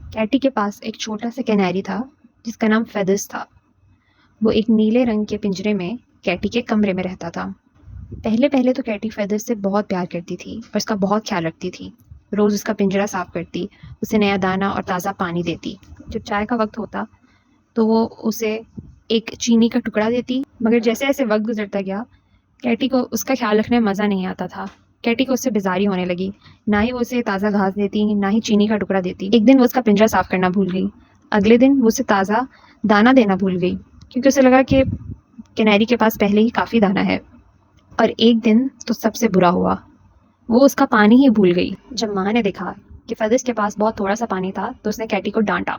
Katie के पास एक छोटा सा कैनरी था जिसका नाम फेदर्स था। वो एक नीले रंग के पिंजरे में कैटी के कमरे में रहता था। पहले पहले तो कैटी फेदर्स से बहुत प्यार करती थी और उसका बहुत ख्याल रखती थी। रोज़ उसका पिंजरा साफ करती, उसे नया दाना और ताज़ा पानी देती। जब चाय का वक्त होता तो वो उसे एक चीनी का टुकड़ा देती। मगर जैसे जैसे वक्त गुजरता गया, कैटी को उसका ख्याल रखने में मज़ा नहीं आता था। कैटी को उससे बेजारी होने लगी। ना ही वो उसे ताज़ा घास देती, ना ही चीनी का टुकड़ा देती। एक दिन वो उसका पिंजरा साफ करना भूल गई। अगले दिन वो उसे ताज़ा दाना देना भूल गई, क्योंकि उसे लगा कि कैनरी के पास पहले ही काफ़ी दाना है। और एक दिन तो सबसे बुरा हुआ, वो उसका पानी ही भूल गई। जब माँ ने देखा कि फेदर्स के पास बहुत थोड़ा सा पानी था तो उसने कैटी को डांटा।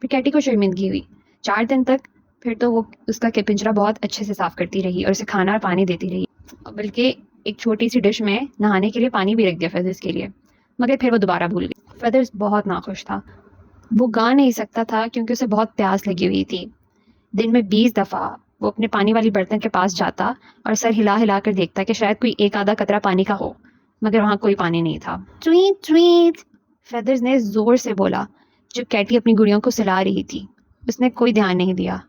फिर कैटी को शर्मिंदगी हुई। 4 दिन तक फिर तो वो उसका पिंजरा बहुत अच्छे से साफ करती रही और उसे खाना और पानी देती रही, बल्कि एक छोटी सी डिश में नहाने के लिए पानी भी रख दिया फेदर्स के लिए। मगर फिर वो दोबारा भूल गई। फेदर्स बहुत नाखुश था। वो गा नहीं सकता था क्योंकि उसे बहुत प्यास लगी हुई थी। दिन में 20 दफ़ा वो अपने पानी वाली बर्तन के पास जाता और सर हिला हिला कर देखता कि शायद कोई एक आधा कतरा पानी का हो, मगर वहाँ कोई पानी नहीं था। ट्वीट ट्वीट, फेदर्स ने जोर से बोला जब कैटी अपनी गुड़ियों को सुला रही थी। उसने कोई ध्यान नहीं दिया।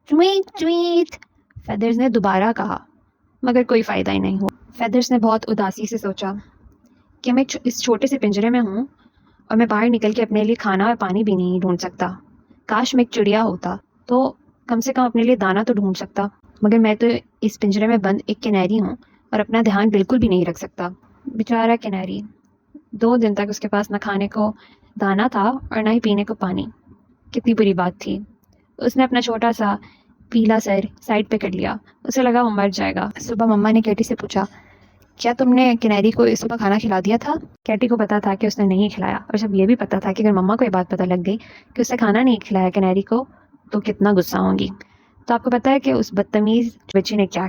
ट्वीट ट्वीट, फेदर्स ने दोबारा कहा, मगर कोई फ़ायदा ही नहीं हुआ। फेदर्स ने बहुत उदासी से सोचा कि मैं इस छोटे से पिंजरे में हूँ और मैं बाहर निकल के अपने लिए खाना और पानी भी नहीं ढूंढ सकता। काश मैं एक चिड़िया होता तो कम से कम अपने लिए दाना तो ढूंढ सकता, मगर मैं तो इस पिंजरे में बंद एक कैनरी हूँ और अपना ध्यान बिल्कुल भी नहीं रख सकता। बेचारा कैनरी। 2 दिन तक उसके पास न खाने को दाना था और न ही पीने को पानी। कितनी बुरी बात थी। उसने अपना छोटा सा पीला सर साइड पे कर लिया। उसे लगा वो मर जाएगा। सुबह मम्मा ने कैटी से पूछा, क्या तुमने कैनरी को इस सुबह खाना खिला दिया था? कैटी को पता था कि उसने नहीं खिलाया, और जब ये भी पता था कि अगर मम्मा को ये बात पता लग गई कि उसने खाना नहीं खिलाया कैनरी को, तो कितना गुस्सा होंगी। तो आपको पता है कि उस बदतमीज बच्ची ने क्या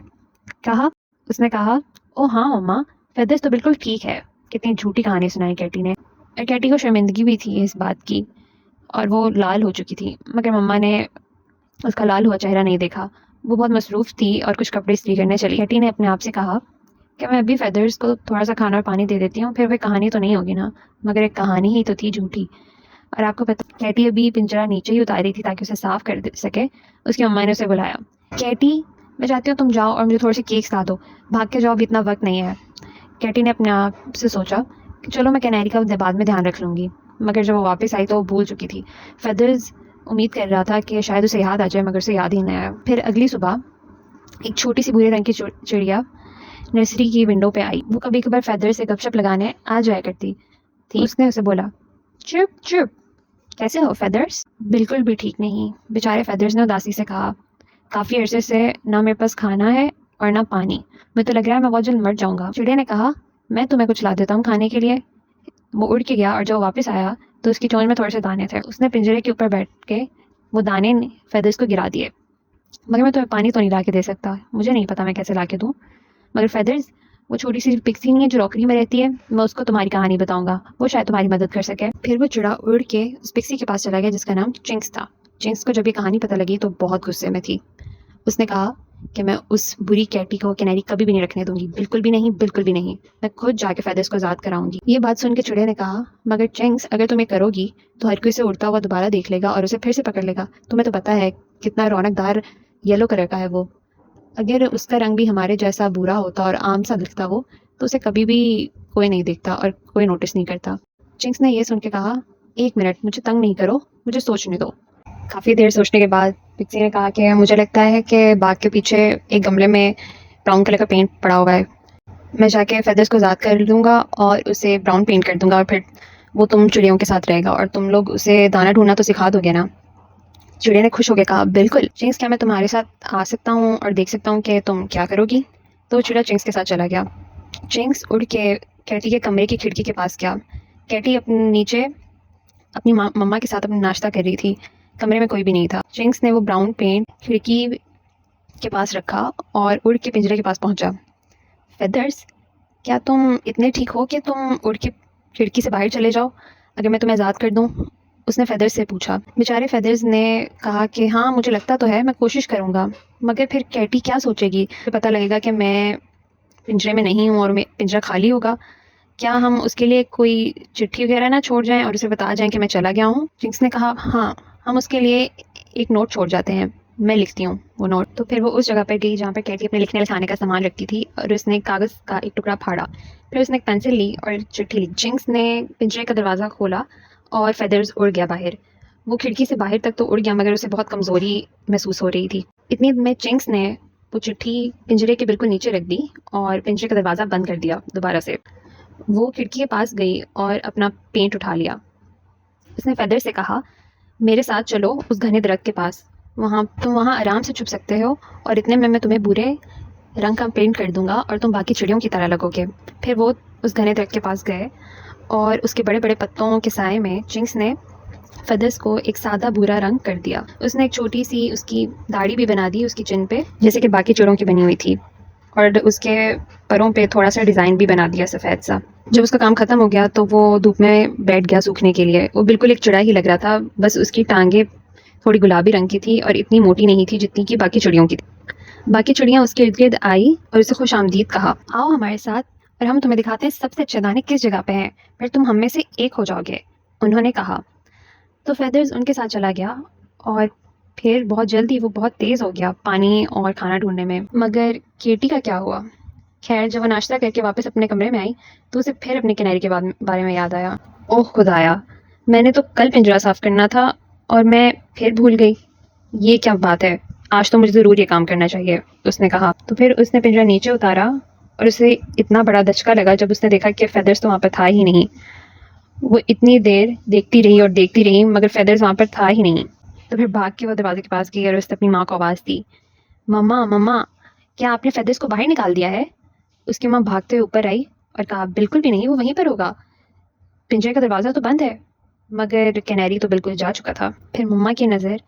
कहा? उसने कहा, ओ हाँ मम्मा, फेदर्स तो बिल्कुल ठीक है। कितनी झूठी कहानी सुनाई कैटी ने। और कैटी को शर्मिंदगी भी थी इस बात की, और वो लाल हो चुकी थी, मगर मम्मा ने उसका लाल हुआ चेहरा नहीं देखा। वो बहुत मसरूफ़ थी और कुछ कपड़े इस्त्री करने चली। कैटी ने अपने आप से कहा कि मैं अभी फेदर्स को थोड़ा सा खाना और पानी दे देती हूँ, फिर वह कहानी तो नहीं होगी ना। मगर एक कहानी ही तो थी झूठी। और आपको पता, कैटी अभी पिंजरा नीचे ही उतारी थी ताकि उसे साफ कर सके। उसकी अम्मा ने उसे बुलाया, कैटी मैं चाहती हूँ तुम जाओ और मुझे थोड़े से केक्स ला दो। भाग के जाओ, अभी इतना वक्त नहीं है। कैटी ने अपने आप से सोचा कि चलो मैं कैनरी का बाद में ध्यान रख लूँगी। मगर जब वो वापस आई तो वो भूल चुकी थी। फेदर्स उम्मीद कर रहा था कि शायद उसे याद आ जाए, मगर उसे याद ही नहीं आया। फिर अगली सुबह एक छोटी सी भूरे रंग की चिड़िया नर्सरी की विंडो पे आई। वो कभी कभार फेदर से गपशप लगाने आ जाया करती थी। उसने उसे बोला, चुप चुप, कैसे हो फेदर्स? बिल्कुल भी ठीक नहीं, बेचारे फेदर्स ने उदासी से कहा। काफ़ी अरसे से ना मेरे पास खाना है और ना पानी। मुझे तो लग रहा है मैं बहुत जल्द मर जाऊंगा। चिड़िया ने कहा, मैं तुम्हें कुछ ला देता हूँ खाने के लिए। वो उड़ के गया और जब वो वापस आया तो उसकी चोंच में थोड़े से दाने थे। उसने पिंजरे के ऊपर बैठ के वो दाने फेदर्स को गिरा दिए। मगर मैं तुम्हें पानी तो नहीं ला के दे सकता। मुझे नहीं पता मैं कैसे ला के दूँ। मगर फेदर्स, वो छोटी सी पिक्सी नहीं है जो रॉकरी में रहती है, मैं उसको तुम्हारी कहानी बताऊंगा, वो शायद तुम्हारी मदद कर सके। फिर वो चिड़ा उड़ के उस पिक्सी के पास चला गया जिसका नाम चिंक्स था। चिंक्स को जब ये कहानी पता लगी तो बहुत गुस्से में थी। उसने कहा कि मैं उस बुरी कैटी को कैनरी कभी भी नहीं रखने दूंगी, बिल्कुल भी नहीं, बिल्कुल भी नहीं। मैं खुद जाके फेदर्स को आज़ाद कराऊंगी। ये बात सुन के चिड़िया ने कहा, मगर चिंक्स, अगर तुम ये करोगी तो हर कोई उसे उड़ता हुआ दोबारा देख लेगा और उसे फिर से पकड़ लेगा। तुम्हें तो पता है कितना रौनकदार येलो कलर का है वो। अगर उसका रंग भी हमारे जैसा बुरा होता और आम सा दिखता वो, तो उसे कभी भी कोई नहीं देखता और कोई नोटिस नहीं करता। चिंक्स ने यह सुन के कहा, 1 मिनट, मुझे तंग नहीं करो, मुझे सोचने दो। काफ़ी देर सोचने के बाद पिक्सी ने कहा कि मुझे लगता है कि बाग के पीछे एक गमले में ब्राउन कलर का पेंट पड़ा हुआ है। मैं जाके फेदर्स को आज़ाद कर लूँगा और उसे ब्राउन पेंट कर दूँगा, और फिर वो तुम चिड़ियों के साथ रहेगा और तुम लोग उसे दाना ढूंढना तो सिखा दोगे ना। चिड़िया ने खुश होकर कहा, बिल्कुल चिंग्स, क्या मैं तुम्हारे साथ आ सकता हूँ और देख सकता हूँ कि तुम क्या करोगी? तो चिड़िया चिंग्स के साथ चला गया। चिंग्स उड़ के कैटी के कमरे की खिड़की के पास गया। कैटी अपने नीचे अपनी मम्मा के साथ अपना नाश्ता कर रही थी। कमरे में कोई भी नहीं था। चिंग्स ने वो ब्राउन पेंट खिड़की के पास रखा और उड़ के पिंजरे के पास पहुंचा। फेदर्स, क्या तुम इतने ठीक हो कि तुम उड़ के खिड़की से बाहर चले जाओ अगर मैं तुम्हें आज़ाद कर दूं? उसने फेदर्स से पूछा। बेचारे फेदर्स ने कहा कि हाँ, मुझे लगता तो है, मैं कोशिश करूँगा। मगर फिर कैटी क्या सोचेगी? पता लगेगा कि मैं पिंजरे में नहीं हूँ और मैं पिंजरा खाली होगा, क्या हम उसके लिए कोई चिट्ठी वगैरह ना छोड़ जाएं और उसे बता जाएं कि मैं चला गया हूँ? जिंक्स ने कहा, हाँ, हम उसके लिए एक नोट छोड़ जाते हैं, मैं लिखती हूँ वो नोट। तो फिर वो उस जगह पर गई जहाँ पर कैटी अपने लिखने लिखाने का सामान रखती थी और उसने कागज़ का एक टुकड़ा फाड़ा। फिर उसने एक पेंसिल ली और चिट्ठी लिखी। जिंक्स ने पिंजरे का दरवाज़ा खोला और फेदर्स उड़ गया बाहर। वो खिड़की से बाहर तक तो उड़ गया, मगर उसे बहुत कमज़ोरी महसूस हो रही थी। इतनी में जिंक्स ने वो चिट्ठी पिंजरे के बिल्कुल नीचे रख दी और पिंजरे का दरवाज़ा बंद कर दिया दोबारा से। वो खिड़की के पास गई और अपना पेंट उठा लिया। उसने फेदर से कहा, मेरे साथ चलो उस घने दरख्त के पास, तुम वहाँ आराम से छुप सकते हो और इतने में मैं तुम्हें बुरे रंग का पेंट कर दूंगा और तुम बाकी चिड़ियों की तरह लगोगे। फिर वो उस घने दरख्त के पास गए और उसके बड़े बड़े पत्तों के साए में जिंक्स ने फेदर्स को एक सादा भूरा रंग कर दिया। उसने एक छोटी सी उसकी दाढ़ी भी बना दी उसकी चिन पे, जैसे कि बाकी चिड़ियों की बनी हुई थी, और उसके परों पे थोड़ा सा डिज़ाइन भी बना दिया सफ़ेद सा। जब उसका काम ख़त्म हो गया तो वो धूप में बैठ गया सूखने के लिए। वो बिल्कुल एक चिड़ा ही लग रहा था, बस उसकी टांगें थोड़ी गुलाबी रंग की थी और इतनी मोटी नहीं थी जितनी कि बाकी चिड़ियों की थी। बाकी चिड़ियाँ उसके इर्द गिर्द आई और उसे खुश आमदीद कहा, आओ हमारे साथ और हम तुम्हें दिखाते हैं सबसे अच्छे दाने किस जगह पे हैं, फिर तुम हम में से एक हो जाओगे, उन्होंने कहा। तो फेदर्स उनके साथ चला गया और फिर बहुत जल्दी वो बहुत तेज़ हो गया पानी और खाना ढूंढने में। मगर केटी का क्या हुआ? खैर, जब वो नाश्ता करके वापस अपने कमरे में आई तो उसे फिर अपने किनारे के बारे में याद आया। ओह खुदाया, मैंने तो कल पिंजरा साफ करना था और मैं फिर भूल गई। ये क्या बात है, आज तो मुझे ज़रूर ये काम करना चाहिए, उसने कहा। तो फिर उसने पिंजरा नीचे उतारा और उसे इतना बड़ा धचका लगा जब उसने देखा कि फेदर्स तो वहाँ पर था ही नहीं। वो इतनी देर देखती रही मगर फेदर्स वहाँ पर था ही नहीं। तो फिर भाग के वो दरवाजे के पास गई और उसने अपनी माँ को आवाज़ दी, मम्मा मम्मा, क्या आपने फेदर्स को बाहर निकाल दिया है? उसकी माँ भागते हुए ऊपर आई और कहा, बिल्कुल भी नहीं, वो वहीं पर होगा, पिंजरे का दरवाज़ा तो बंद है। मगर कैनरी तो बिल्कुल जा चुका था। फिर मम्मा की नज़र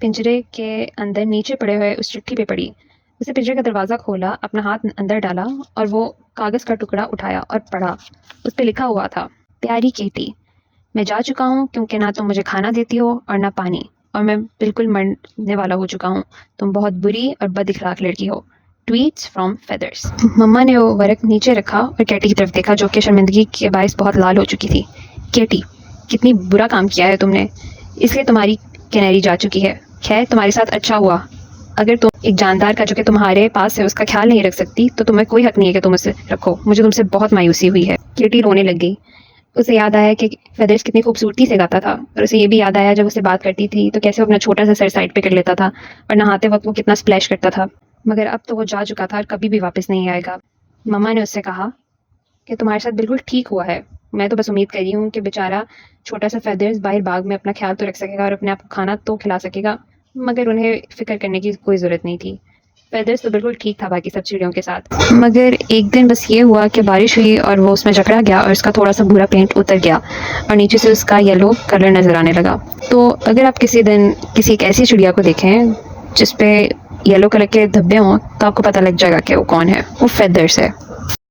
पिंजरे के अंदर नीचे पड़े हुए उस चिट्ठी पे पड़ी। उसे पिंजरे का दरवाज़ा खोला, अपना हाथ अंदर डाला और वो कागज़ का टुकड़ा उठाया और पढ़ा। उस पर लिखा हुआ था, प्यारी केटी, मैं जा चुका हूँ क्योंकि ना तुम मुझे खाना देती हो और ना पानी, और मैं बिल्कुल मरने वाला हो चुका हूँ। तुम बहुत बुरी और बद इखलाक लड़की हो। Tweets from feathers. मम्मा ने वो वर्क नीचे रखा और कैटी की तरफ देखा, जो कि शर्मिंदगी के बायस बहुत लाल हो चुकी थी। केटी, कितनी बुरा काम किया है तुमने, इसलिए तुम्हारी कैनरी जा चुकी है। खैर, तुम्हारे साथ अच्छा हुआ। अगर तुम एक जानदार का जो कि तुम्हारे पास है उसका ख्याल नहीं रख सकती तो तुम्हें कोई हक नहीं है कि तुम उसे रखो। मुझे तुमसे बहुत मायूसी हुई है। केटी रोने लग गई। उसे याद आया कि फेदर्स कितनी खूबसूरती से गाता था, और उसे ये भी याद आया जब उसे बात करती थी तो कैसे वो अपना छोटा सा सर साइड पे कर लेता था और नहाते वक्त वो कितना स्प्लैश करता था। मगर अब तो वो जा चुका था और कभी भी वापस नहीं आएगा। मम्मा ने उससे कहा कि तुम्हारे साथ बिल्कुल ठीक हुआ है। मैं तो बस उम्मीद कर रही हूँ कि बेचारा छोटा सा फेदर्स बाहर बाग में अपना ख्याल तो रख सकेगा और अपने आप को खाना तो खिला सकेगा, मगर उन्हें फ़िक्र करने की कोई ज़रूरत नहीं थी। फेदर्स तो बिल्कुल ठीक था बाकी सब चिड़ियों के साथ। मगर एक दिन बस ये हुआ कि बारिश हुई और वो उसमें जकड़ा गया और उसका थोड़ा सा भूरा पेंट उतर गया और नीचे से उसका येलो कलर नज़र आने लगा। तो अगर आप किसी दिन किसी एक ऐसी चिड़िया को देखें जिस पे येलो कलर के धब्बे हों तो आपको पता लग जाएगा कि वो कौन है। वो फेदर्स है।